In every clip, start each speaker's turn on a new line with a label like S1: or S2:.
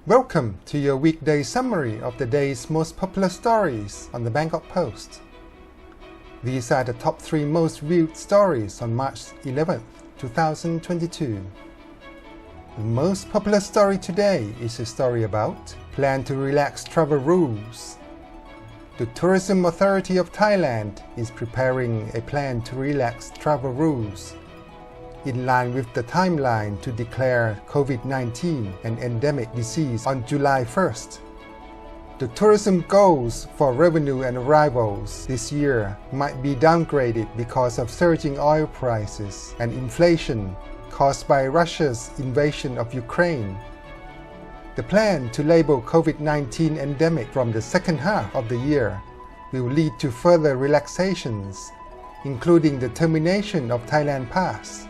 S1: Welcome to your weekday summary of the day's most popular stories on the Bangkok Post. These are the top 3 most viewed stories on March 11, 2022. The most popular story today is a story about plan to relax travel rules. The Tourism Authority of Thailand is preparing a plan to relax travel rules, in line with the timeline to declare COVID-19 an endemic disease on July 1st. The tourism goals for revenue and arrivals this year might be downgraded because of surging oil prices and inflation caused by Russia's invasion of Ukraine. The plan to label COVID-19 endemic from the second half of the year will lead to further relaxations, including the termination of Thailand Pass.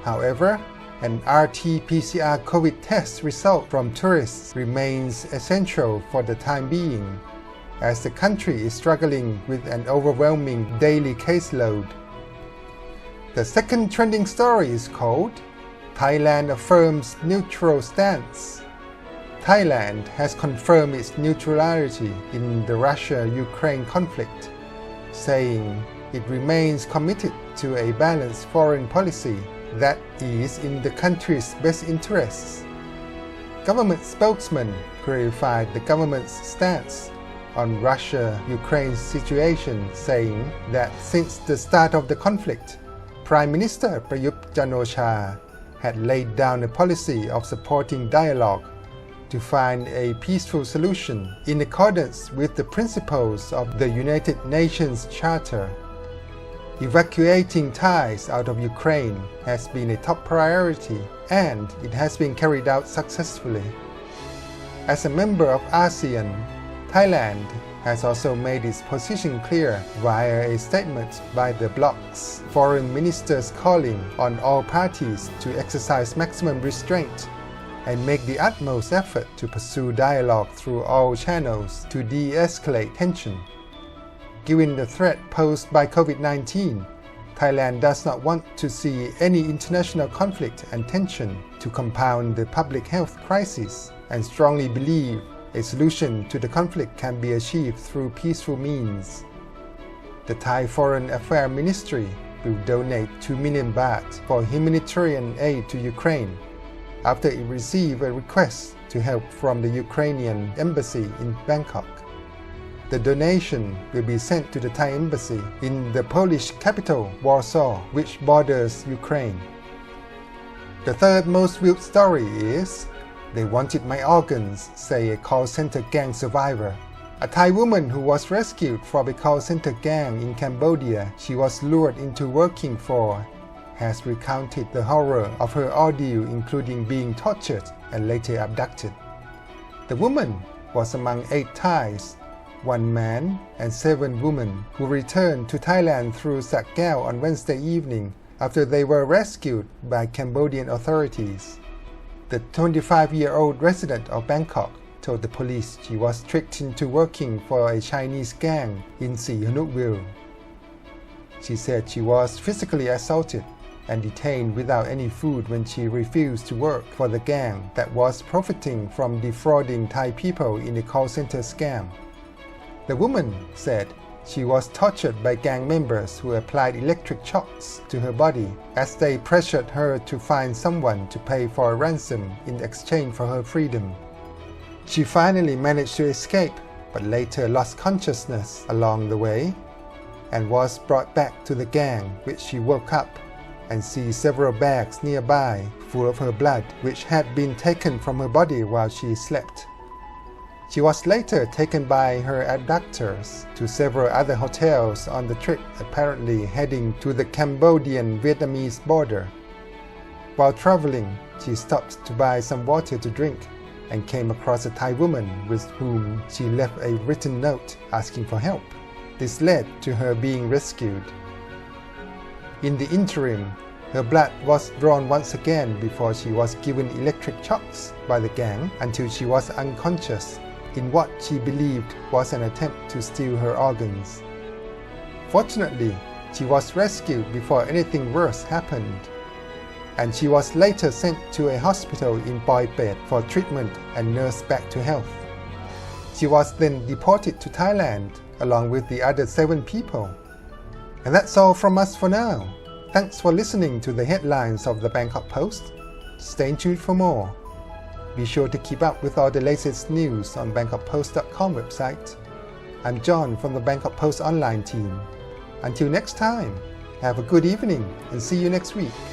S1: However, an RT-PCR COVID test result from tourists remains essential for the time being, as the country is struggling with an overwhelming daily caseload. The second trending story is called Thailand affirms neutral stance. Thailand has confirmed its neutrality in the Russia-Ukraine conflict, saying it remains committed to a balanced foreign policy that is in the country's best interests. Government spokesman clarified the government's stance on Russia-Ukraine situation, saying that since the start of the conflict, Prime Minister Prayut Chan-o-cha had laid down a policy of supporting dialogue to find a peaceful solution in accordance with the principles of the United Nations Charter. Evacuating Thais out of Ukraine has been a top priority, and it has been carried out successfully. As a member of ASEAN, Thailand has also made its position clear via a statement by the bloc's foreign ministers calling on all parties to exercise maximum restraint and make the utmost effort to pursue dialogue through all channels to de-escalate tension. Given the threat posed by COVID-19, Thailand does not want to see any international conflict and tension to compound the public health crisis, and strongly believe a solution to the conflict can be achieved through peaceful means. The Thai Foreign Affairs Ministry will donate 2 million baht for humanitarian aid to Ukraine after it received a request to help from the Ukrainian embassy in Bangkok. The donation will be sent to the Thai embassy in the Polish capital, Warsaw, which borders Ukraine. The third most viewed story is "They wanted my organs," say a call center gang survivor. A Thai woman who was rescued from a call center gang in Cambodia she was lured into working for has recounted the horror of her ordeal, including being tortured and later abducted. The woman was among 8 Thais, 1 man and 7 women, who returned to Thailand through Sak Kaeo on Wednesday evening after they were rescued by Cambodian authorities. The 25-year-old resident of Bangkok told the police she was tricked into working for a Chinese gang in Sihanoukville. She said she was physically assaulted and detained without any food when she refused to work for the gang that was profiting from defrauding Thai people in a call center scam. The woman said she was tortured by gang members who applied electric shocks to her body as they pressured her to find someone to pay for a ransom in exchange for her freedom. She finally managed to escape, but later lost consciousness along the way and was brought back to the gang, which she woke up and see several bags nearby full of her blood, which had been taken from her body while she slept. She was later taken by her abductors to several other hotels on the trip, apparently heading to the Cambodian-Vietnamese border. While traveling, she stopped to buy some water to drink and came across a Thai woman with whom she left a written note asking for help. This led to her being rescued. In the interim, her blood was drawn once again before she was given electric shocks by the gang until she was unconscious in what she believed was an attempt to steal her organs. Fortunately, she was rescued before anything worse happened. and she was later sent to a hospital in boy bed for treatment and nursed back to health. She was then deported to Thailand along with the other 7 people. And that's all from us for now. Thanks for listening to the headlines of the Bangkok Post. Stay tuned for more. Be sure to keep up with all the latest news on bangkokpost.com website. I'm John from the Bangkok Post online team. Until next time, have a good evening and see you next week.